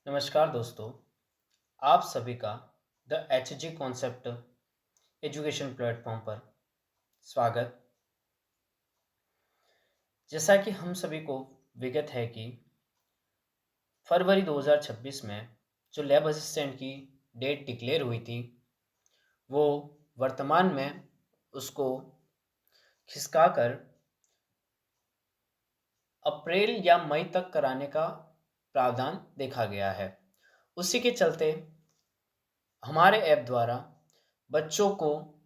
नमस्कार दोस्तों, आप सभी का the Hg concept education platform पर स्वागत। जैसा कि हम सभी को विगत है कि फरवरी 2026 में जो लैब असिस्टेंट की डेट डिक्लेयर हुई थी, वो वर्तमान में उसको खिसकाकर अप्रैल या मई तक कराने का प्रावधान देखा गया है। उसी के चलते हमारे ऐप द्वारा बच्चों को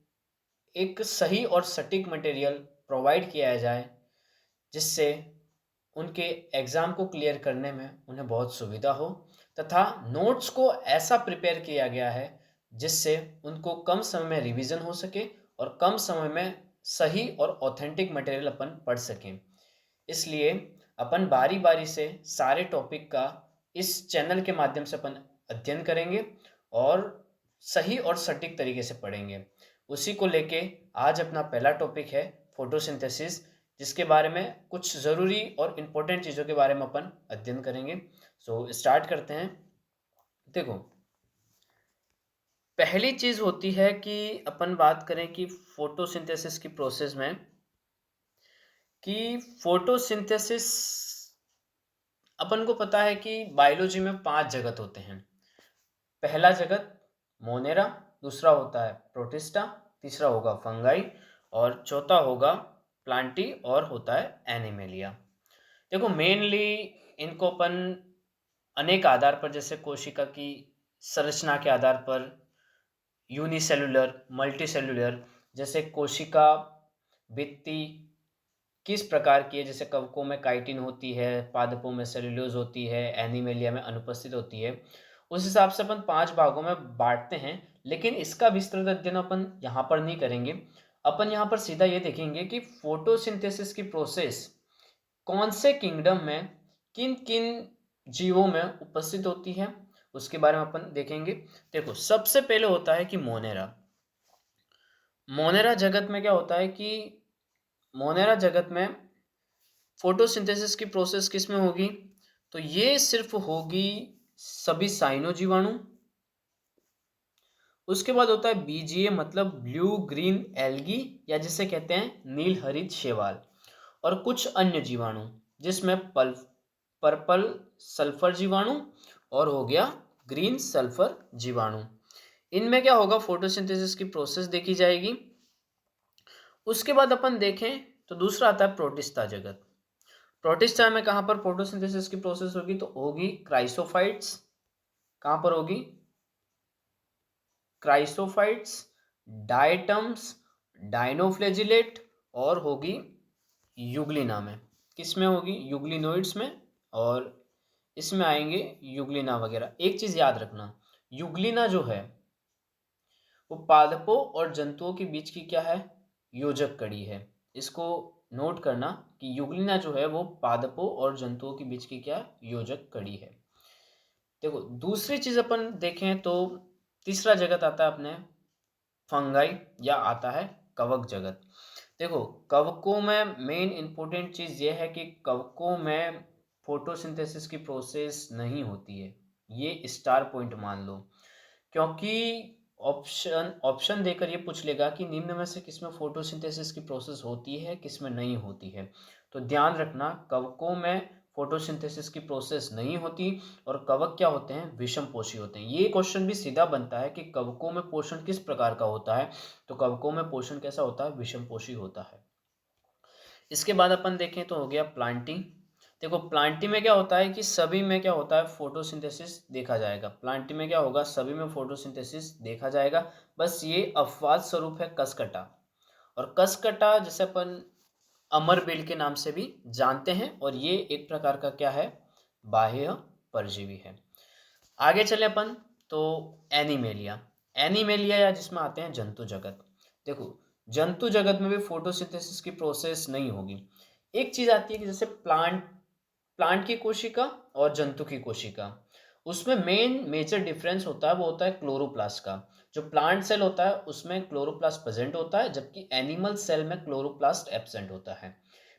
एक सही और सटीक मटेरियल प्रोवाइड किया जाए, जिससे उनके एग्ज़ाम को क्लियर करने में उन्हें बहुत सुविधा हो तथा नोट्स को ऐसा प्रिपेयर किया गया है, जिससे उनको कम समय में रिवीजन हो सके और कम समय में सही और ऑथेंटिक मटेरियल अपन पढ़ सकें। इसलिए अपन बारी-बारी से सारे टॉपिक का इस चैनल के माध्यम से अपन अध्ययन करेंगे और सही और सटीक तरीके से पढ़ेंगे। उसी को लेके आज अपना पहला टॉपिक है फोटोसिंथेसिस, जिसके बारे में कुछ ज़रूरी और इम्पोर्टेंट चीज़ों के बारे में अपन अध्ययन करेंगे। सो स्टार्ट करते हैं। देखो, पहली चीज़ होती है कि अपन बात करें कि फोटोसिंथेसिस की प्रोसेस में कि फोटोसिंथेसिस अपन को पता है कि बायोलॉजी में 5 जगत होते हैं। पहला जगत मोनेरा, दूसरा होता है प्रोटिस्टा, तीसरा होगा फंगाई और चौथा होगा प्लांटी और होता है एनिमेलिया। देखो, मेनली इनको अपन अनेक आधार पर, जैसे कोशिका की संरचना के आधार पर यूनिसेलुलर, मल्टीसेलुलर, जैसे कोशिका भित्ति किस प्रकार की है, जैसे कवकों में काइटिन होती है, पादपों में सेल्यूलोज होती है, एनीमेलिया में अनुपस्थित होती है। उस हिसाब से अपन 5 भागों में बाँटते हैं, लेकिन इसका विस्तृत अध्ययन अपन यहाँ पर नहीं करेंगे। अपन यहाँ पर सीधा ये देखेंगे कि फोटोसिंथेसिस की प्रोसेस कौन से किंगडम में किन-किन जीवों में उपस्थित होती है, उसके बारे में अपन देखेंगे। देखो, सबसे पहले होता है कि मोनेरा। मोनेरा जगत में क्या होता है कि मोनेरा जगत में फोटोसिंथेसिस की प्रोसेस किसमें होगी? तो ये सिर्फ़ होगी सभी साइनो जीवाणु। उसके बाद होता है बीजीए, मतलब ब्लू ग्रीन एल्गी, या जिसे कहते हैं नील हरित शैवाल, और कुछ अन्य जीवाणु, जिसमें पर्पल सल्फर जीवाणु और हो गया ग्रीन सल्फर जीवाणु। इनमें क्या होगा, फोटोसिंथेसिस की प्रोसेस देखी जाएगी। उसके बाद अपन देखें तो दूसरा आता है प्रोटिस्टा जगत। प्रोटिस्टा में कहाँ पर फोटोसिंथेसिस की प्रोसेस होगी, तो होगी क्राइसोफाइट्स। कहाँ पर होगी? क्राइसोफाइट्स, डायटम्स, डाइनोफ्लेजिलेट और होगी यूग्लिना में। किस में होगी? यूग्लिनोइड्स में, और इसमें आएंगे यूग्लिना वगैरह। एक चीज़ याद रखना, यूग्लिना जो है वो पादपों और जंतुओं के बीच की क्या है? योजक कड़ी है। इसको नोट करना कि यूग्लिना जो है वो पादपों और जंतुओं के बीच की क्या योजक कड़ी है। देखो, दूसरी चीज़ अपन देखें तो तीसरा जगत आता है अपने फंगाई, या आता है कवक जगत। देखो, कवकों में मेन इंपॉर्टेंट चीज़ ये है कि कवकों में फोटोसिंथेसिस की प्रोसेस नहीं होती है। ये स्टार पॉइंट मान लो, क्योंकि ऑप्शन ऑप्शन देकर ये पूछ लेगा कि निम्न में से किसमें फोटोसिंथेसिस की प्रोसेस होती है, किसमें नहीं होती है। तो ध्यान रखना, कवकों में फोटोसिंथेसिस की प्रोसेस नहीं होती, और कवक क्या होते हैं? विषमपोषी होते हैं। ये क्वेश्चन भी सीधा बनता है कि कवकों में पोषण किस प्रकार का होता है, तो कवकों में पोषण कैसा होता है? विषमपोषी होता है। इसके बाद अपन देखें तो हो गया प्लांटिंग। देखो, प्लांटिंग में क्या होता है कि सभी में क्या होता है? फोटोसिंथेसिस देखा जाएगा। प्लांटिंग में क्या होगा? सभी में फोटोसिंथेसिस देखा जाएगा। बस ये अपवाद स्वरूप है कसकटा, और कसकटा जैसे अपन अमरबेल के नाम से भी जानते हैं, और ये एक प्रकार का क्या है? बाह्य परजीवी है। आगे चले अपन तो एनिमेलिया। एनिमेलिया, या जिसमें आते हैं जंतु जगत। देखो, जंतु जगत में भी फोटोसिंथेसिस की प्रोसेस नहीं होगी। एक चीज़ आती है कि जैसे प्लांट प्लांट की कोशिका और जंतु की कोशिका, उसमें मेजर डिफरेंस होता है, वो होता है क्लोरोप्लास्ट का। जो प्लांट सेल होता है उसमें क्लोरोप्लास्ट प्रेजेंट होता है, जबकि एनिमल सेल में क्लोरोप्लास्ट एब्सेंट होता है।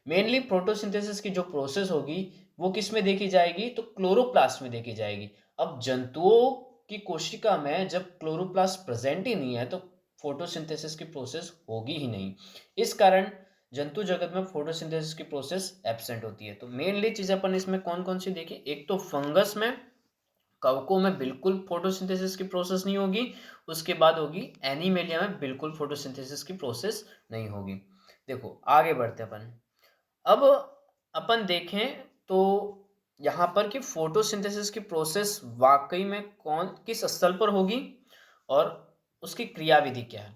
मेनली फोटोसिंथेसिस की जो प्रोसेस होगी वो किस में देखी जाएगी? तो क्लोरोप्लास्ट में देखी जाएगी। अब जंतुओं की कोशिका में जब क्लोरोप्लास्ट प्रेजेंट ही नहीं है तो फोटोसिंथेसिस की प्रोसेस होगी ही नहीं। इस कारण जंतु जगत में फोटोसिंथेसिस की प्रोसेस एब्सेंट होती है। तो मेनली चीज अपन इसमें कौन कौन सी देखी, एक तो फंगस में, कवकों में बिल्कुल फोटोसिंथेसिस की प्रोसेस नहीं होगी। उसके बाद होगी एनिमेलिया में बिल्कुल फोटोसिंथेसिस की प्रोसेस नहीं होगी। देखो आगे बढ़ते अपन। अब अपन देखें तो यहाँ पर कि फोटोसिंथेसिस की प्रोसेस वाकई में कौन किस स्थल पर होगी और उसकी क्रियाविधि क्या है।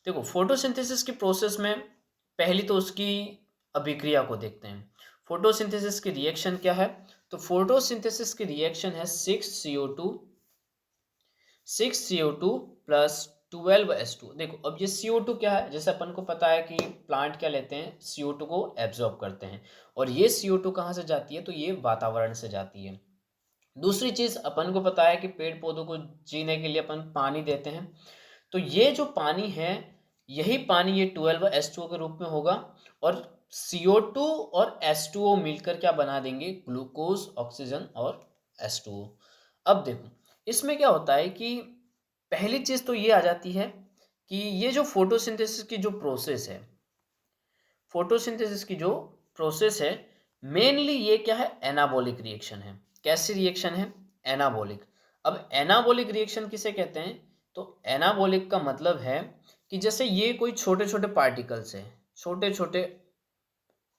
देखो फोटोसिंथेसिस की प्रोसेस में पहली तो उसकी अभिक्रिया को देखते हैं। फोटोसिंथेसिस की रिएक्शन क्या है, तो फोटोसिंथेसिस की रिएक्शन है 6CO2 प्लस 12H2। देखो अब ये CO2 क्या है, जैसे अपन को पता है कि प्लांट क्या लेते हैं, CO2 को एब्जॉर्ब करते हैं। और ये CO2 कहाँ से जाती है, तो ये वातावरण से जाती है। दूसरी चीज अपन को पता है कि पेड़ पौधों को जीने के लिए अपन पानी देते हैं। तो ये जो पानी है, यही पानी ये 12H2O के रूप में होगा। और CO2 और H2O मिलकर क्या बना देंगे, ग्लूकोज, ऑक्सीजन और H2O। अब देखो इसमें क्या होता है कि पहली चीज तो ये आ जाती है कि ये जो फोटोसिंथेसिस की जो प्रोसेस है, फोटोसिंथेसिस की जो प्रोसेस है, मेनली ये क्या है, एनाबॉलिक रिएक्शन है। कैसी रिएक्शन है, एनाबॉलिक। अब एनाबॉलिक रिएक्शन किसे कहते हैं, तो एनाबॉलिक का मतलब है कि जैसे ये कोई छोटे छोटे पार्टिकल्स हैं, छोटे छोटे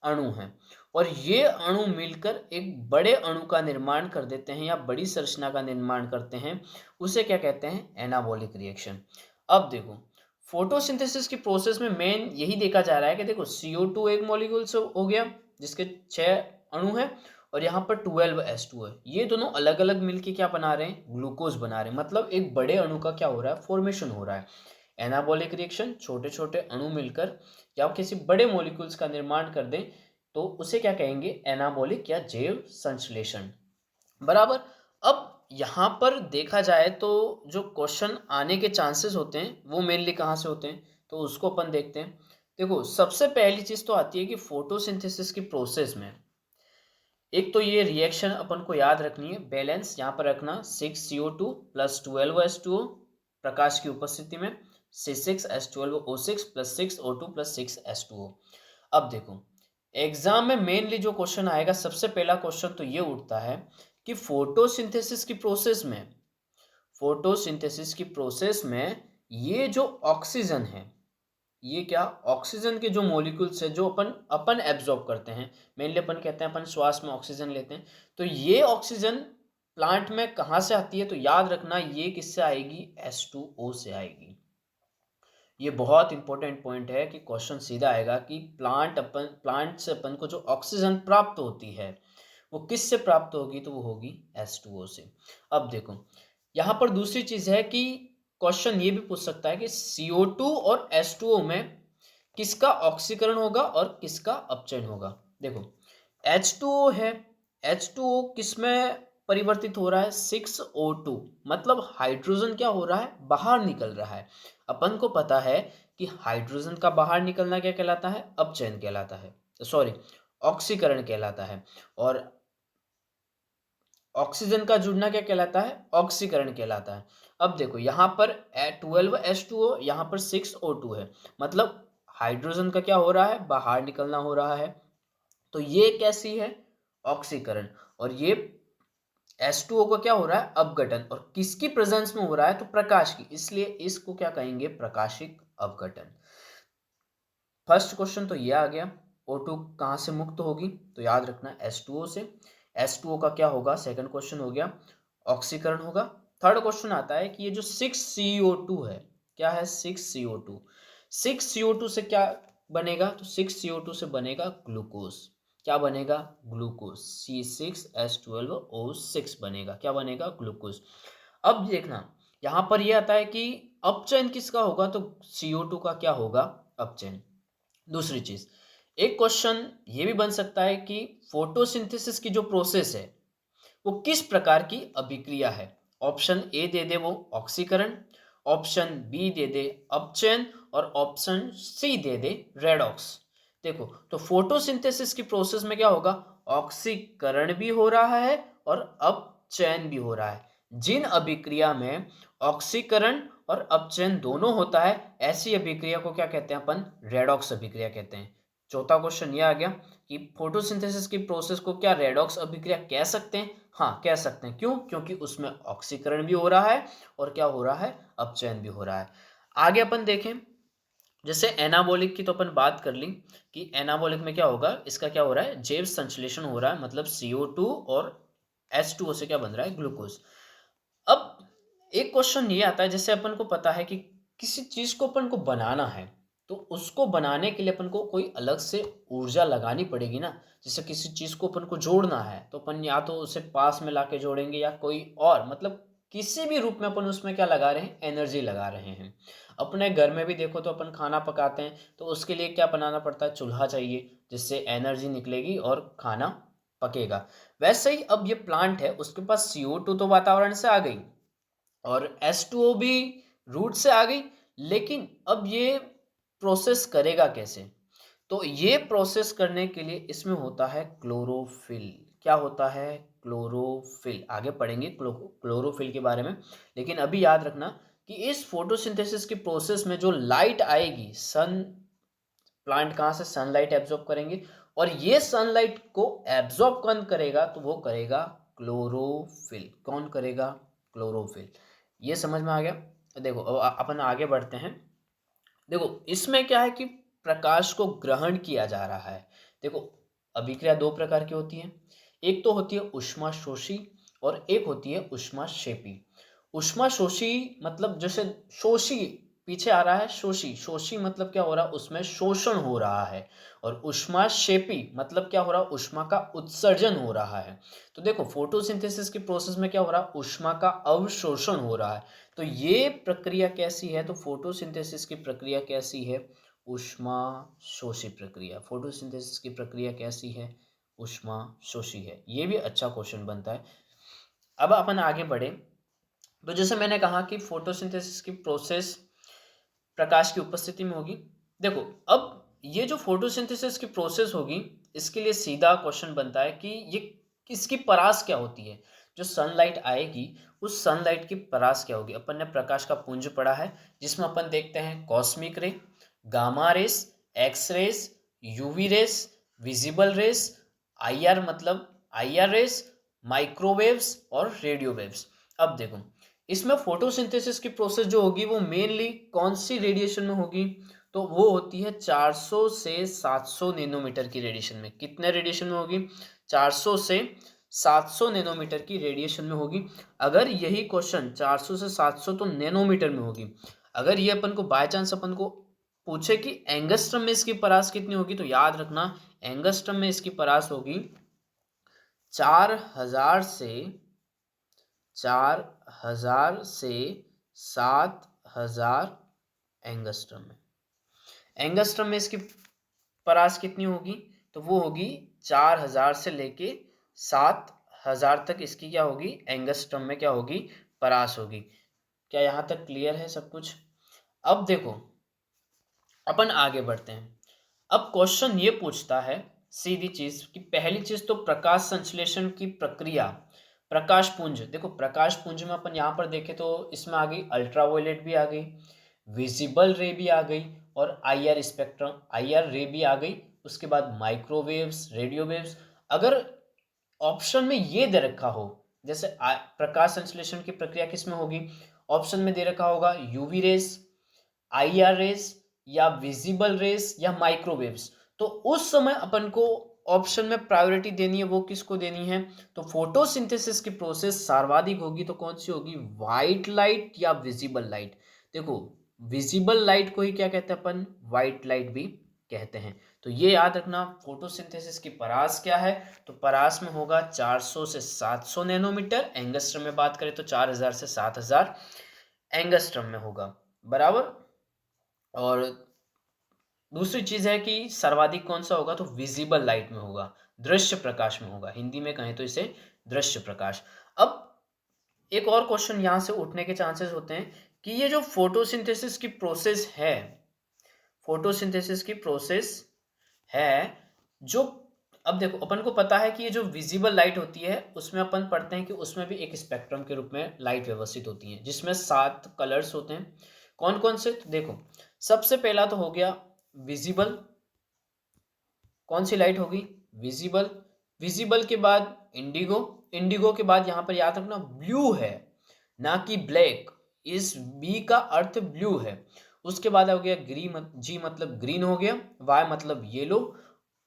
अणु हैं, और ये अणु मिलकर एक बड़े अणु का निर्माण कर देते हैं या बड़ी संरचना का निर्माण करते हैं, उसे क्या कहते हैं, एनाबॉलिक रिएक्शन। अब देखो फोटोसिंथेसिस की प्रोसेस में मेन यही देखा जा रहा है कि देखो CO2 एक मॉलिक्यूल से हो गया जिसके 6 अणु हैं, और यहाँ पर 12H2 है। ये दोनों अलग अलग मिलके क्या बना रहे हैं, ग्लूकोज बना रहे हैं। मतलब एक बड़े अणु का क्या हो रहा है, फॉर्मेशन हो रहा है। एनाबॉलिक रिएक्शन, छोटे छोटे अणु मिलकर या किसी बड़े मॉलिक्यूल्स का निर्माण कर दें तो उसे क्या कहेंगे, एनाबॉलिक या जैव संश्लेषण। बराबर। अब यहाँ पर देखा जाए तो जो क्वेश्चन आने के चांसेस होते हैं वो मेनली कहाँ से होते हैं, तो उसको अपन देखते हैं। देखो सबसे पहली चीज तो आती है कि फोटोसिंथेसिस की प्रोसेस में एक तो ये रिएक्शन अपन को याद रखनी है, बैलेंस यहाँ पर रखना, 6CO2 प्लस 12H2O प्रकाश की उपस्थिति में, C6H12O6 plus 6O2 plus 6H2O। अब देखो एग्जाम में मेनली जो क्वेश्चन आएगा, सबसे पहला क्वेश्चन तो ये उठता है कि फोटोसिंथेसिस की प्रोसेस में ये जो ऑक्सीजन है, ये क्या, ऑक्सीजन के जो मॉलिक्यूल्स है जो अपन अपन एब्जॉर्ब करते हैं, मेनली अपन कहते हैं अपन श्वास में ऑक्सीजन लेते हैं, तो ये ऑक्सीजन प्लांट में कहाँ से आती है, तो याद रखना ये किससे आएगी, H2O से आएगी। ये बहुत इंपॉर्टेंट पॉइंट है कि क्वेश्चन सीधा आएगा कि प्लांट से अपन को जो ऑक्सीजन प्राप्त होती है वो किससे प्राप्त होगी, तो वो होगी H2O से। अब देखो यहाँ पर दूसरी चीज है कि क्वेश्चन ये भी पूछ सकता है कि CO2 और H2O में किसका ऑक्सीकरण होगा और किसका अपचयन होगा। देखो H2O है, H2O किसमें परिवर्तित हो रहा है, 6O2, मतलब हाइड्रोजन क्या हो रहा है, बाहर निकल रहा है। अपन को पता है कि हाइड्रोजन का बाहर निकलना क्या कहलाता है, अपचयन कहलाता है, सॉरी ऑक्सीकरण कहलाता है। और ऑक्सीजन का जुड़ना क्या कहलाता है, ऑक्सीकरण कहलाता है। अब देखो यहाँ पर 12H2O, यहाँ पर 6O2 है, मतलब हाइड्रोजन का क्या हो रहा है, बाहर निकलना हो रहा है। तो ये कैसी है, ऑक्सीकरण। और ये H2O का क्या हो रहा है, अपघटन। और किसकी प्रेजेंस में हो रहा है, तो प्रकाश की, इसलिए इसको क्या कहेंगे, प्रकाशिक अपघटन। फर्स्ट क्वेश्चन तो ये आ गया, O2 कहाँ से मुक्त होगी, तो याद रखना H2O से। H2O का क्या होगा, सेकंड क्वेश्चन हो गया, ऑक्सीकरण होगा। थर्ड क्वेश्चन आता है कि ये जो 6CO2 है, क्या है, 6CO2, 6CO2 से क्या बनेगा, तो 6CO2 से बनेगा ग्लूकोज। क्या बनेगा, ग्लूकोज, C6H12O6 बनेगा, क्या बनेगा, ग्लूकोज। अब देखना यहाँ पर ये आता है कि अपचयन किसका होगा, तो CO2 का क्या होगा, अपचयन। दूसरी चीज, एक क्वेश्चन ये भी बन सकता है कि फोटोसिंथेसिस की जो प्रोसेस है वो किस प्रकार की अभिक्रिया है। ऑप्शन ए दे दे वो ऑक्सीकरण, ऑप्शन बी दे दे अपचयन, और ऑप्शन सी दे दे रेडॉक्स। देखो तो फोटोसिंथेसिस की प्रोसेस में क्या होगा, ऑक्सीकरण भी हो रहा है और अपचयन भी हो रहा है। जिन अभिक्रिया में ऑक्सीकरण और अपचयन दोनों होता है, ऐसी अभिक्रिया को क्या कहते हैं अपन? रेडॉक्स अभिक्रिया कहते हैं। चौथा क्वेश्चन ये आ गया कि फोटोसिंथेसिस की प्रोसेस को क्या रेडॉक्स अभिक्रिया कह सकते हैं? हाँ, कह सकते हैं। क्यों? क्योंकि उसमें ऑक्सीकरण भी हो रहा है और क्या हो रहा है? अपचयन भी हो रहा है। आगे अपन देखें, जैसे एनाबॉलिक की तो अपन बात कर ली कि एनाबॉलिक में क्या होगा, इसका क्या हो रहा है? जैव संश्लेषण हो रहा है, मतलब CO2 और H2O से क्या बन रहा है? ग्लूकोज। अब एक क्वेश्चन ये आता है, जैसे अपन को पता है कि किसी चीज को अपन को बनाना है, तो उसको बनाने के लिए अपन को कोई अलग से ऊर्जा लगानी पड़ेगी ना। जैसे किसी चीज को अपन को जोड़ना है तो अपन या तो उसे पास में लाके जोड़ेंगे या कोई और, मतलब किसी भी रूप में अपन उसमें क्या लगा रहे हैं? एनर्जी लगा रहे हैं। अपने घर में भी देखो तो अपन खाना पकाते हैं तो उसके लिए क्या बनाना पड़ता है? चूल्हा चाहिए, जिससे एनर्जी निकलेगी और खाना पकेगा। वैसे ही अब ये प्लांट है, उसके पास CO2 तो वातावरण से आ गई और H2O भी रूट से आ गई, लेकिन अब ये प्रोसेस करेगा कैसे? तो ये प्रोसेस करने के लिए इसमें होता है क्लोरोफिल। क्या होता है? क्लोरोफिल। आगे पढ़ेंगे क्लोरोफिल के बारे में, लेकिन अभी याद रखना कि इस फोटोसिंथेसिस की प्रोसेस में जो लाइट आएगी, सन, प्लांट कहाँ से सनलाइट एब्जॉर्ब करेंगे और ये सनलाइट को एब्जॉर्ब कौन करेगा? तो वो करेगा क्लोरोफिल। कौन करेगा? क्लोरोफिल। ये समझ में आ गया? देखो अब अपन आगे बढ़ते हैं। देखो इसमें क्या है कि प्रकाश को ग्रहण किया जा रहा है। देखो अभिक्रिया दो प्रकार की होती है, एक तो होती है ऊष्मा शोषी और एक होती है ऊष्मा शेपी। ऊष्मा शोषी मतलब जैसे शोषी पीछे आ रहा है, शोषी, शोषी मतलब क्या हो रहा है? उसमें शोषण हो रहा है। और ऊष्मा शेपी मतलब क्या हो रहा है? ऊष्मा का उत्सर्जन हो रहा है। तो देखो फोटोसिंथेसिस की प्रोसेस में क्या हो रहा है? ऊष्मा का अवशोषण हो रहा है। तो ये प्रक्रिया कैसी है? तो फोटोसिंथेसिस की प्रक्रिया कैसी है? ऊष्मा शोषी प्रक्रिया। फोटोसिंथेसिस की प्रक्रिया कैसी है? ऊष्मा शोषी है। ये भी अच्छा क्वेश्चन बनता है। अब अपन आगे बढ़े, तो जैसे मैंने कहा कि फोटोसिंथेसिस की प्रोसेस प्रकाश की उपस्थिति में होगी। देखो अब ये जो फोटोसिंथेसिस की प्रोसेस होगी, इसके लिए सीधा क्वेश्चन बनता है कि ये किसकी परास क्या होती है? जो सनलाइट आएगी, उस सनलाइट की परास क्या होगी? अपन ने प्रकाश का पुंज पढ़ा है, जिसमें अपन देखते हैं cosmic ray, gamma rays, X rays, UV rays, visible rays, IR मतलब IR रेस, माइक्रोवेव्स और रेडियो वेव्स। अब देखो इसमें फोटोसिंथेसिस की प्रोसेस जो होगी वो मेनली कौन सी रेडिएशन में होगी? तो वो होती है 400 से 700 नैनोमीटर की रेडिएशन में। कितने रेडिएशन में होगी? 400 से 700 नैनोमीटर की रेडिएशन में होगी। अगर यही क्वेश्चन 400 से 700 तो नैनोमीटर में होगी, अगर ये अपन को बाय चांस अपन को पूछे कि एंगस्ट्रम में इसकी परास कितनी होगी, तो याद रखना एंगस्ट्रम में इसकी परास होगी 4000 से 7000 एंगस्ट्रम में। एंगस्ट्रम में इसकी परास कितनी होगी? तो वो होगी 4000 से लेके 7000 तक इसकी क्या होगी? एंगस्ट्रम में क्या होगी? परास होगी। क्या यहाँ तक क्लियर है सब कुछ? अब देखो अपन आगे बढ़ते हैं। अब क्वेश्चन ये पूछता है सीधी चीज कि पहली चीज तो प्रकाश संश्लेषण की प्रक्रिया, प्रकाश पुंज। देखो प्रकाश पुंज में अपन यहाँ पर देखें तो इसमें आ गई अल्ट्रावायलेट भी आ गई, विजिबल रे भी आ गई और IR स्पेक्ट्रम, IR रे भी आ गई। उसके बाद माइक्रोवेव्स, रेडियो वेव्स। अगर ऑप्शन में ये दे रखा हो, जैसे प्रकाश संश्लेषण की प्रक्रिया किस में होगी, ऑप्शन में दे रखा होगा यूवी रेस, IR रेस या विजिबल रेस या माइक्रोवेव्स, तो उस समय अपन को ऑप्शन में प्रायोरिटी देनी है। वो किसको देनी है? तो फोटोसिंथेसिस की प्रोसेस सर्वाधिक होगी तो कौन सी होगी? व्हाइट लाइट या विजिबल लाइट। देखो विजिबल लाइट को ही क्या कहते हैं अपन? व्हाइट लाइट भी कहते हैं। तो ये याद रखना फोटोसिंथेसिस की परास क्या है? तो परास में होगा 400 से 700 नैनोमीटर। एंगस्ट्रम में बात करें तो 4000 से 7000 एंगस्ट्रम में होगा। बराबर। और दूसरी चीज है कि सर्वाधिक कौन सा होगा? तो विजिबल लाइट में होगा, दृश्य प्रकाश में होगा। हिंदी में कहें तो इसे दृश्य प्रकाश। अब एक और क्वेश्चन यहां से उठने के चांसेस होते हैं कि ये जो फोटोसिंथेसिस की प्रोसेस है, फोटोसिंथेसिस की प्रोसेस है जो अब देखो अपन को पता है कि ये जो विजिबल लाइट होती है उसमें अपन पढ़ते हैं कि उसमें भी एक स्पेक्ट्रम के रूप में लाइट व्यवस्थित होती है जिसमें 7 कलर्स होते हैं। कौन कौन से? तो देखो, सबसे पहला तो हो गया विजिबल। कौन सी लाइट होगी? विजिबल। विजिबल के बाद इंडिगो। इंडिगो के बाद यहाँ पर याद रखना ब्लू है, ना कि ब्लैक। इस बी का अर्थ ब्लू है। उसके बाद हो गया जी मतलब ग्रीन हो गया, वाई मतलब येलो,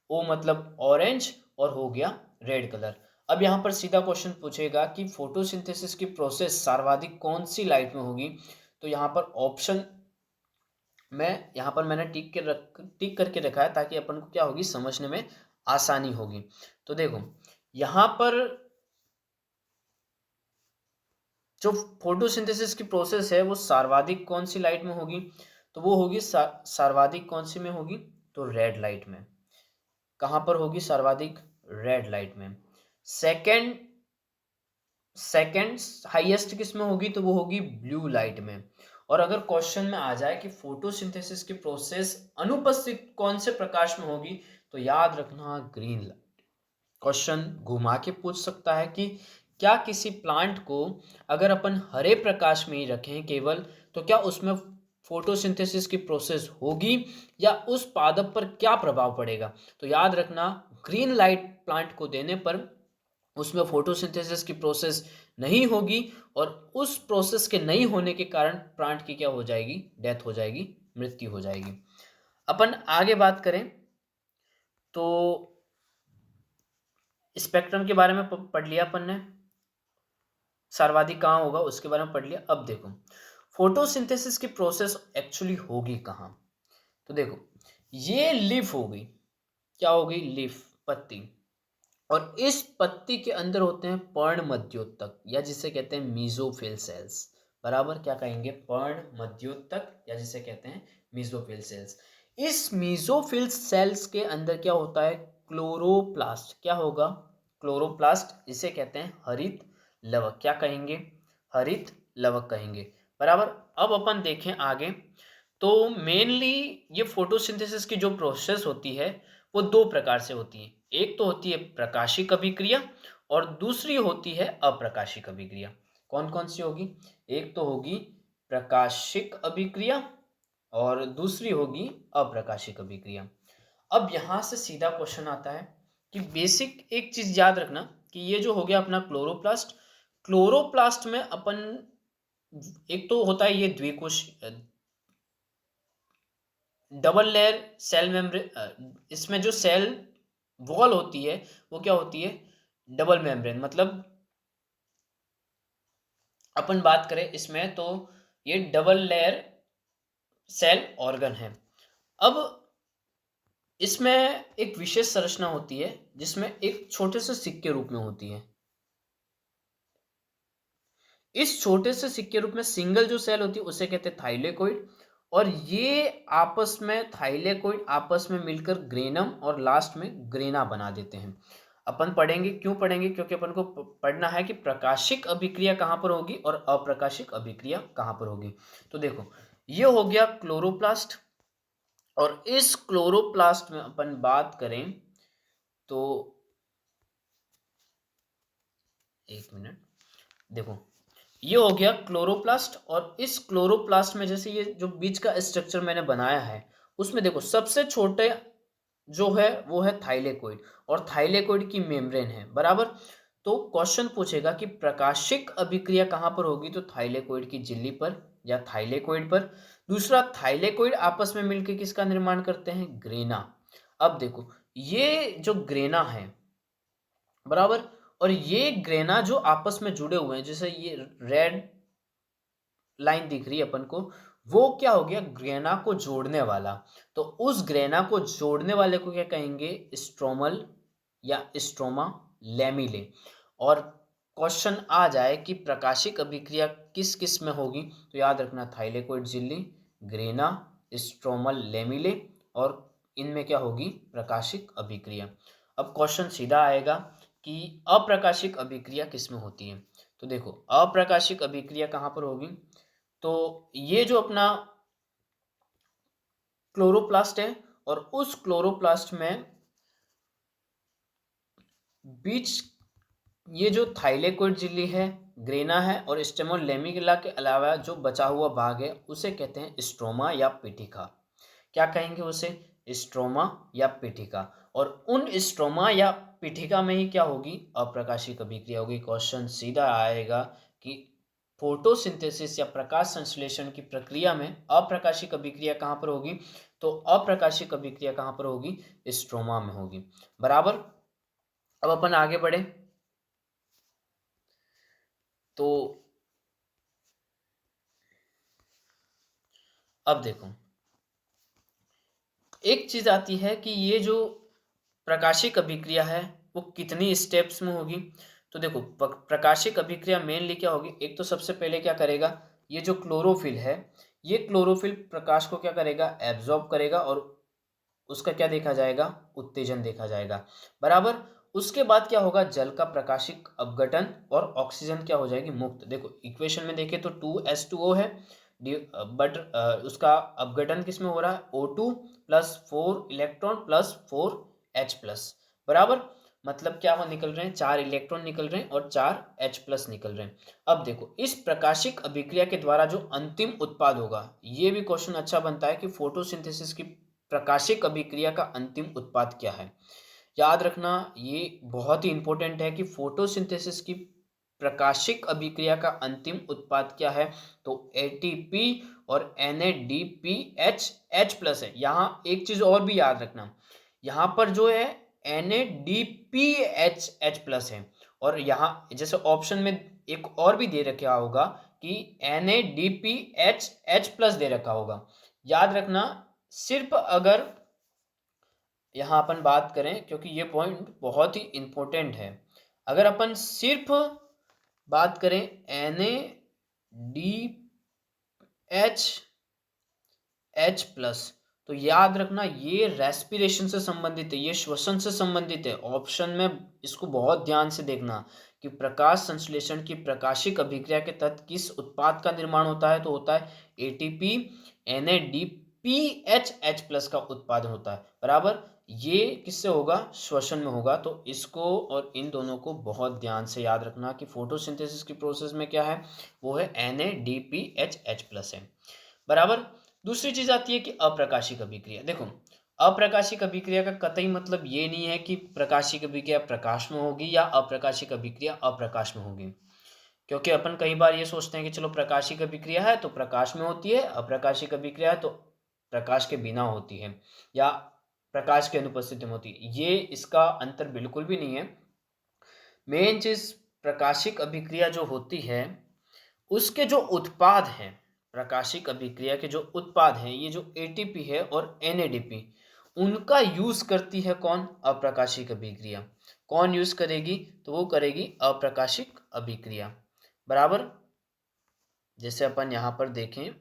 ओ मतलब ऑरेंज, और हो गया रेड कलर। अब यहाँ पर सीधा क्वेश्चन पूछेगा कि फोटोसिंथेसिस की प्रोसेस सर्वाधिक कौन सी लाइट में होगी। तो यहाँ पर ऑप्शन में यहाँ पर मैंने टिक करके रखा है ताकि अपन को क्या होगी, समझने में आसानी होगी। तो देखो यहाँ पर जो फोटोसिंथेसिस की प्रोसेस है वो सर्वाधिक कौन सी लाइट में होगी? तो वो होगी सर्वाधिक कौन सी में होगी? तो रेड लाइट में। कहाँ पर होगी सर्वाधिक? रेड लाइट में। सेकंड सेकंड हाईएस्ट किस में होगी? तो वो होगी ब्लू लाइट में। और अगर क्वेश्चन में आ जाए कि फोटोसिंथेसिस की प्रोसेस अनुपस्थित कौन से प्रकाश में होगी, तो याद रखना ग्रीन लाइट। क्वेश्चन घुमा के पूछ सकता है कि क्या किसी प्लांट को अगर अपन हरे प्रकाश में ही रखें केवल, तो क्या उसमें फोटोसिंथेसिस की प्रोसेस होगी या उस पादप पर क्या प्रभाव पड़ेगा? तो याद रखना ग्रीन लाइट प्लांट को देने पर उसमें फोटोसिंथेसिस की प्रोसेस नहीं होगी और उस प्रोसेस के नहीं होने के कारण प्लांट की क्या हो जाएगी? डेथ हो जाएगी, मृत्यु हो जाएगी। अपन आगे बात करें तो स्पेक्ट्रम के बारे में पढ़ लिया अपन ने, सर्वाधिक कहाँ होगा उसके बारे में पढ़ लिया। अब देखो फोटोसिंथेसिस की प्रोसेस एक्चुअली होगी कहाँ? तो देखो ये लीफ होगी। क्या होगी? लीफ, पत्ती। और इस पत्ती के अंदर होते हैं पर्ण मध्योतक या जिसे कहते हैं मीजोफिल सेल्स। बराबर, क्या कहेंगे? पर्ण मध्योतक या जिसे कहते हैं मीजोफिल सेल्स। इस मीजोफिल सेल्स के अंदर क्या होता है? क्लोरोप्लास्ट। क्या होगा? क्लोरोप्लास्ट। इसे कहते हैं हरित लवक। क्या कहेंगे? हरित लवक कहेंगे। बराबर। अब अपन देखें आगे तो मेनली ये फोटोसिंथेसिस की जो प्रोसेस होती है वो दो प्रकार से होती है। एक तो होती है प्रकाशिक अभिक्रिया और दूसरी होती है अप्रकाशिक अभिक्रिया। कौन कौन सी होगी? एक तो होगी प्रकाशिक अभिक्रिया और दूसरी होगी अप्रकाशिक अभिक्रिया। अब यहां से सीधा क्वेश्चन आता है कि बेसिक एक चीज याद रखना कि ये जो हो गया अपना क्लोरोप्लास्ट। क्लोरोप्लास्ट में अपन एक तो होता है ये द्विकोश डबल लेयर सेल मेम्ब्रेन। इसमें जो सेल वॉल होती है वो क्या होती है? Double membrane. मतलब अपन बात करें इसमें तो ये डबल लेयर सेल ऑर्गन है। अब इसमें एक विशेष संरचना होती है जिसमें एक छोटे से सिक्के रूप में होती है। इस छोटे से सिक्के रूप में सिंगल जो सेल होती है उसे कहते हैं थाइलेकोइड। और ये आपस में थाइलेकोइड आपस में मिलकर ग्रेनम और लास्ट में ग्रेना बना देते हैं। अपन पढ़ेंगे, क्यों पढ़ेंगे? क्योंकि अपन को पढ़ना है कि प्रकाशिक अभिक्रिया कहाँ पर होगी और अप्रकाशिक अभिक्रिया कहाँ पर होगी। तो देखो ये हो गया क्लोरोप्लास्ट। और इस क्लोरोप्लास्ट में अपन बात करें तो एक मिनट, देखो ये हो गया क्लोरोप्लास्ट। और इस क्लोरोप्लास्ट में जैसे ये जो बीच का स्ट्रक्चर मैंने बनाया है उसमें देखो सबसे छोटे जो है वो है थाइलेकोइड और थाइलेकोइड की मेम्ब्रेन है। बराबर। तो क्वेश्चन पूछेगा कि प्रकाशिक अभिक्रिया कहाँ पर होगी? तो थाइलेकोइड की झिल्ली पर या थाइलेकोइड पर। दूसरा, थाइलेकोइड आपस में मिलकर किसका निर्माण करते हैं? ग्रेना। अब देखो ये जो ग्रेना है, बराबर, और ये ग्रेना जो आपस में जुड़े हुए हैं, जैसे ये रेड लाइन दिख रही है अपन को, वो क्या हो गया? ग्रेना को जोड़ने वाला। तो उस ग्रेना को जोड़ने वाले को क्या कहेंगे? स्ट्रोमल या स्ट्रोमा लेमिले। और क्वेश्चन आ जाए कि प्रकाशिक अभिक्रिया किस किस में होगी, तो याद रखना थाइलेकोइड झिल्ली, ग्रेना, स्ट्रोमल लेमिले, और इनमें क्या होगी? प्रकाशिक अभिक्रिया। अब क्वेश्चन सीधा आएगा कि अप्रकाशिक अभिक्रिया किस में होती है। तो देखो अप्रकाशिक अभिक्रिया कहाँ पर होगी? तो ये जो अपना क्लोरोप्लास्ट है और उस क्लोरोप्लास्ट में बीच ये जो थाइलेकोइड झिल्ली है, ग्रेना है और स्टेमोन लेमिला के अलावा जो बचा हुआ भाग है उसे कहते हैं स्ट्रोमा या पीठिका। क्या कहेंगे उसे? स्ट्रोमा या पीठिका। और उन स्ट्रोमा या पीठिका में ही क्या होगी? अप्रकाशिक अभिक्रिया होगी। क्वेश्चन सीधा आएगा कि फोटोसिंथेसिस या प्रकाश संश्लेषण की प्रक्रिया में अप्रकाशिक अभिक्रिया कहाँ पर होगी? तो अप्रकाशिक अभिक्रिया कहाँ पर होगी? स्ट्रोमा में होगी। बराबर। अब अपन आगे बढ़े तो अब देखो, एक चीज आती है कि ये जो प्रकाशिक अभिक्रिया है वो कितनी स्टेप्स में होगी। तो देखो, प्रकाशिक अभिक्रिया मेनली क्या होगी? एक तो सबसे पहले क्या करेगा, ये जो क्लोरोफिल है, ये क्लोरोफिल प्रकाश को क्या करेगा? एब्जॉर्ब करेगा और उसका क्या देखा जाएगा? उत्तेजन देखा जाएगा। बराबर। उसके बाद क्या होगा? जल का प्रकाशिक अपघटन और ऑक्सीजन क्या हो जाएगी? मुक्त। देखो इक्वेशन में देखें तो 2H2O है, बट उसका अपघटन किस में हो रहा है? O2 plus 4 electron plus 4H plus. बराबर। मतलब क्या वो निकल रहे हैं? 4 इलेक्ट्रॉन निकल रहे हैं और 4H प्लस निकल रहे हैं। अब देखो, इस प्रकाशिक अभिक्रिया के द्वारा जो अंतिम उत्पाद होगा, ये भी क्वेश्चन अच्छा बनता है कि फोटोसिंथेसिस की प्रकाशिक अभिक्रिया का अंतिम उत्पाद क्या है। याद रखना, ये बहुत ही इंपॉर्टेंट है कि फोटोसिंथेसिस की प्रकाशिक अभिक्रिया का अंतिम उत्पाद क्या है। तो एटीपी और NADPH H प्लस है। यहाँ एक चीज और भी याद रखना, यहाँ पर जो है NADPH H प्लस है, और यहाँ जैसे ऑप्शन में एक और भी दे रखा होगा कि NADPH H प्लस दे रखा होगा। याद रखना, सिर्फ अगर यहाँ अपन बात करें, क्योंकि ये पॉइंट बहुत ही इंपॉर्टेंट है, अगर अपन सिर्फ बात करें NADH प्लस, तो याद रखना ये रेस्पिरेशन से संबंधित है, ये श्वसन से संबंधित है। ऑप्शन में इसको बहुत ध्यान से देखना कि प्रकाश संश्लेषण की प्रकाशिक अभिक्रिया के तहत किस उत्पाद का निर्माण होता है। तो होता है ATP NADPH H प्लस का उत्पादन होता है। बराबर। ये किससे होगा? श्वसन में होगा। तो इसको और इन दोनों को बहुत ध्यान से याद रखना कि फोटोसिंथेसिस की प्रोसेस में क्या है, वो है NADPH H प्लस है। बराबर। दूसरी चीज आती है कि अप्रकाशिक अभिक्रिया। देखो, अप्रकाशिक अभिक्रिया का कतई मतलब ये नहीं है कि प्रकाशिक अभिक्रिया प्रकाश में होगी या अप्रकाशिक अभिक्रिया अप्रकाश में होगी। क्योंकि अपन कई बार ये सोचते हैं कि चलो प्रकाशिक अभिक्रिया है तो प्रकाश में होती है, अप्रकाशिक अभिक्रिया है तो प्रकाश के बिना होती है या प्रकाश की अनुपस्थिति में होती है। ये इसका अंतर बिल्कुल भी नहीं है। मेन चीज, प्रकाशिक अभिक्रिया जो होती है उसके जो उत्पाद हैं, प्रकाशिक अभिक्रिया के जो उत्पाद हैं, ये जो ATP है और NADP, उनका यूज करती है कौन? अप्रकाशिक अभिक्रिया। कौन यूज करेगी? तो वो करेगी अप्रकाशिक अभिक्रिया। बराबर। जैसे अपन यहां पर देखें,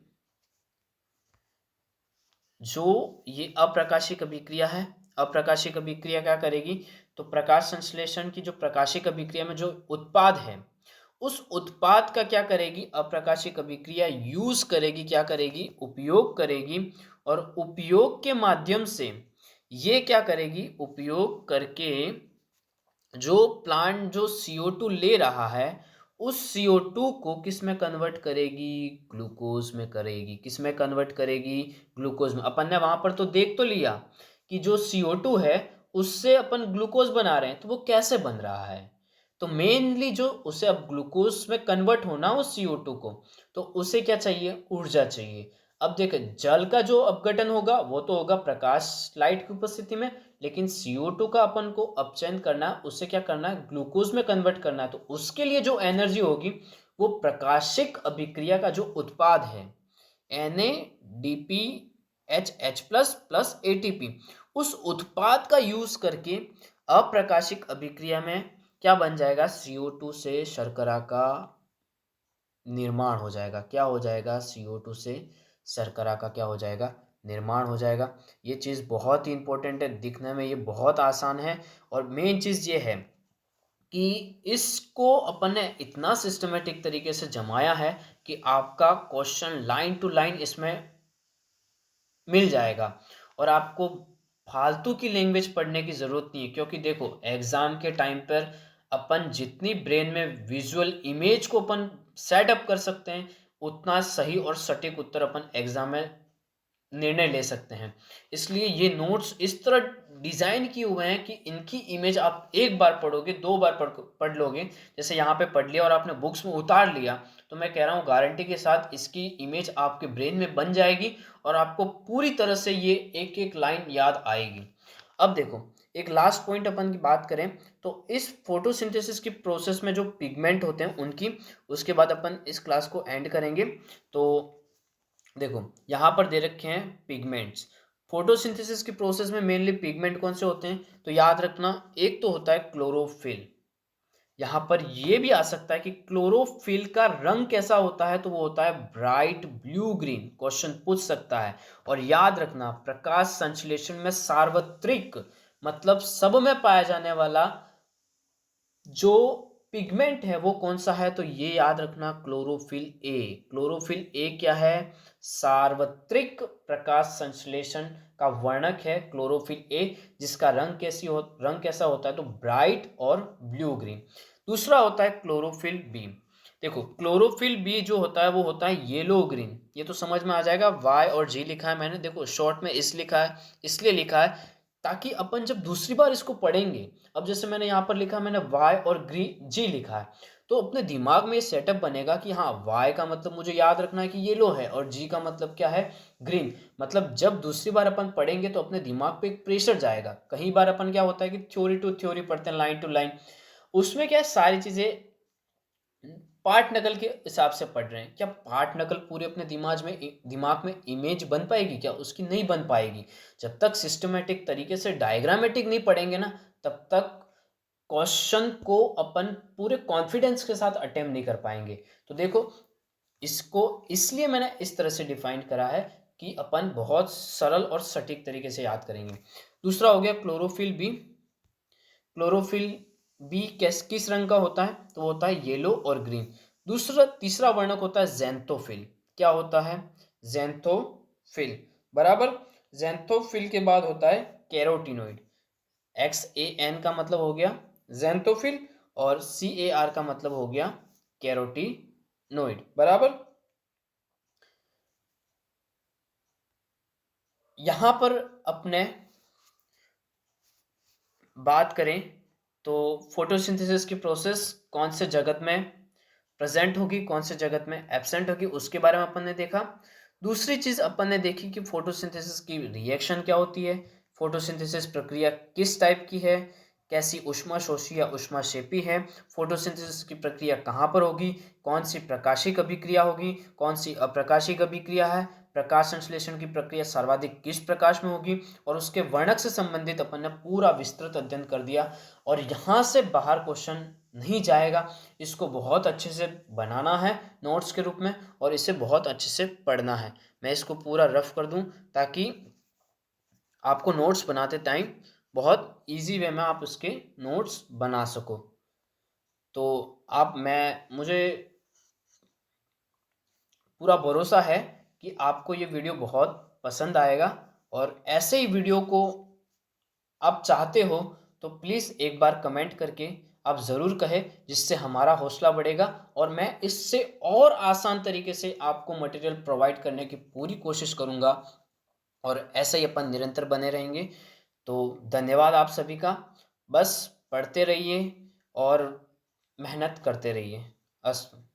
जो ये अप्रकाशिक अभिक्रिया है, अप्रकाशिक अभिक्रिया क्या करेगी? तो प्रकाश संश्लेषण की जो प्रकाशिक अभिक्रिया में जो उत्पाद है, उस उत्पाद का क्या करेगी? अप्रकाशिक अभिक्रिया यूज करेगी, क्या करेगी? उपयोग करेगी। और उपयोग के माध्यम से ये क्या करेगी? उपयोग करके जो प्लांट जो CO2 ले रहा है, उस CO2 को किस में कन्वर्ट करेगी? ग्लूकोज में करेगी। किस में कन्वर्ट करेगी? ग्लूकोज में। अपन ने वहां पर तो देख तो लिया कि जो CO2 है उससे अपन ग्लूकोज बना रहे हैं, तो वो कैसे बन रहा है? तो मेनली जो उसे अब ग्लूकोज में कन्वर्ट होना हो CO2 को, तो उसे क्या चाहिए? ऊर्जा चाहिए। अब देखें, जल का जो अपघटन होगा वो तो होगा प्रकाश लाइट की उपस्थिति में, लेकिन CO2 का अपन को अपचयन करना है, उससे क्या करना है? ग्लूकोज में कन्वर्ट करना है। तो उसके लिए जो एनर्जी होगी वो प्रकाशिक अभिक्रिया का जो उत्पाद है NADPH प्लस प्लस ATP, उस उत्पाद का यूज करके अप्रकाशिक अभिक्रिया में क्या बन जाएगा? CO2 से शर्करा का निर्माण हो जाएगा। क्या हो जाएगा? CO2 से शर्करा का क्या हो जाएगा? निर्माण हो जाएगा। ये चीज़ बहुत ही इंपॉर्टेंट है, दिखने में ये बहुत आसान है। और मेन चीज़ ये है कि इसको अपन ने इतना सिस्टमेटिक तरीके से जमाया है कि आपका क्वेश्चन लाइन टू लाइन इसमें मिल जाएगा और आपको फालतू की लैंग्वेज पढ़ने की ज़रूरत नहीं है, क्योंकि देखो एग्ज़ाम के टाइम पर अपन जितनी ब्रेन में विजुअल इमेज को अपन सेटअप कर सकते हैं, उतना सही और सटीक उत्तर अपन एग्ज़ाम में निर्णय ले सकते हैं। इसलिए ये नोट्स इस तरह डिज़ाइन किए हुए हैं कि इनकी इमेज आप एक बार पढ़ोगे, 2 बार पढ़ लोगे, जैसे यहाँ पे पढ़ लिया और आपने बुक्स में उतार लिया, तो मैं कह रहा हूँ गारंटी के साथ इसकी इमेज आपके ब्रेन में बन जाएगी और आपको पूरी तरह से ये एक-एक लाइन याद आएगी। अब देखो, एक लास्ट पॉइंट अपन की बात करें, तो इस फोटोसिंथेसिस की प्रोसेस में जो पिगमेंट होते हैं उनकी, उसके बाद अपन इस क्लास को एंड करेंगे। तो देखो यहाँ पर दे रखे हैं पिगमेंट्स। फोटोसिंथेसिस की प्रोसेस में मेनली पिगमेंट कौन से होते हैं, तो याद रखना, एक तो होता है क्लोरोफिल। यहाँ पर ये भी आ सकता है कि क्लोरोफिल का रंग कैसा होता है, तो वो होता है ब्राइट ब्लू ग्रीन, क्वेश्चन पूछ सकता है। और याद रखना, प्रकाश संश्लेषण में सार्वत्रिक मतलब सब में पाया जाने वाला जो पिगमेंट है वो कौन सा है, तो ये याद रखना, क्लोरोफिल ए। क्लोरोफिल ए क्या है, सार्वत्रिक प्रकाश संश्लेषण का वर्णक है क्लोरोफिल ए, जिसका रंग कैसा होता है, तो ब्राइट और ब्लू ग्रीन। दूसरा होता है क्लोरोफिल बी। देखो क्लोरोफिल बी जो होता है वो होता है येलो ग्रीन, ये तो समझ में आ जाएगा, वाई और जी लिखा है मैंने, देखो शॉर्ट में इस लिखा है, इसलिए लिखा है ताकि अपन जब दूसरी बार इसको पढ़ेंगे, अब जैसे मैंने यहाँ पर लिखा, मैंने वाई और जी लिखा है, तो अपने दिमाग में ये सेटअप बनेगा कि हाँ वाई का मतलब मुझे याद रखना है कि येलो है और जी का मतलब क्या है, ग्रीन। मतलब जब दूसरी बार अपन पढ़ेंगे तो अपने दिमाग पे एक प्रेशर जाएगा। कई बार अपन क्या होता है कि थ्योरी टू थ्योरी पढ़ते हैं, लाइन टू लाइन, उसमें क्या है सारी चीजें पार्ट नकल के हिसाब से पढ़ रहे हैं, क्या पार्ट नकल पूरे अपने दिमाग में इमेज बन पाएगी, क्या उसकी नहीं बन पाएगी। जब तक सिस्टमेटिक तरीके से डायग्रामेटिक नहीं पढ़ेंगे ना, तब तक क्वेश्चन को अपन पूरे कॉन्फिडेंस के साथ अटेम्प्ट नहीं कर पाएंगे। तो देखो, इसको इसलिए मैंने इस तरह से डिफाइन करा है कि अपन बहुत सरल और सटीक तरीके से याद करेंगे। दूसरा हो गया क्लोरोफिल बी। क्लोरोफिल बी किस रंग का होता है, तो वो होता है येलो और ग्रीन। तीसरा वर्णक होता है ज़ैंथोफिल। क्या होता है, ज़ैंथोफिल, बराबर। ज़ैंथोफिल के बाद होता है कैरोटीनॉइड। XAN का मतलब हो गया ज़ैंथोफिल और CAR का मतलब हो गया कैरोटीनॉइड, बराबर। यहां पर अपने बात करें तो फोटोसिंथेसिस की प्रोसेस कौन से जगत में प्रेजेंट होगी, कौन से जगत में एब्सेंट होगी, उसके बारे में अपन ने देखा। दूसरी चीज अपन ने देखी कि फोटोसिंथेसिस की रिएक्शन क्या होती है, फोटोसिंथेसिस प्रक्रिया किस टाइप की है, कैसी ऊष्माशोषी या ऊष्माक्षेपी है, फोटोसिंथेसिस की प्रक्रिया कहाँ पर होगी, कौन सी प्रकाशिक अभिक्रिया होगी, कौन सी अप्रकाशिक अभिक्रिया है, प्रकाश संश्लेषण की प्रक्रिया सर्वाधिक किस प्रकाश में होगी, और उसके वर्णक से संबंधित अपन ने पूरा विस्तृत अध्ययन कर दिया। और यहाँ से बाहर क्वेश्चन नहीं जाएगा, इसको बहुत अच्छे से बनाना है नोट्स के रूप में और इसे बहुत अच्छे से पढ़ना है। मैं इसको पूरा रफ कर दूं ताकि आपको नोट्स बनाते टाइम बहुत इजी वे में आप उसके नोट्स बना सको। तो आप मैं मुझे पूरा भरोसा है कि आपको ये वीडियो बहुत पसंद आएगा, और ऐसे ही वीडियो को आप चाहते हो तो प्लीज़ एक बार कमेंट करके आप ज़रूर कहें, जिससे हमारा हौसला बढ़ेगा और मैं इससे और आसान तरीके से आपको मटेरियल प्रोवाइड करने की पूरी कोशिश करूँगा, और ऐसे ही अपन निरंतर बने रहेंगे। तो धन्यवाद आप सभी का। बस पढ़ते रहिए और मेहनत करते रहिए। अस्तु।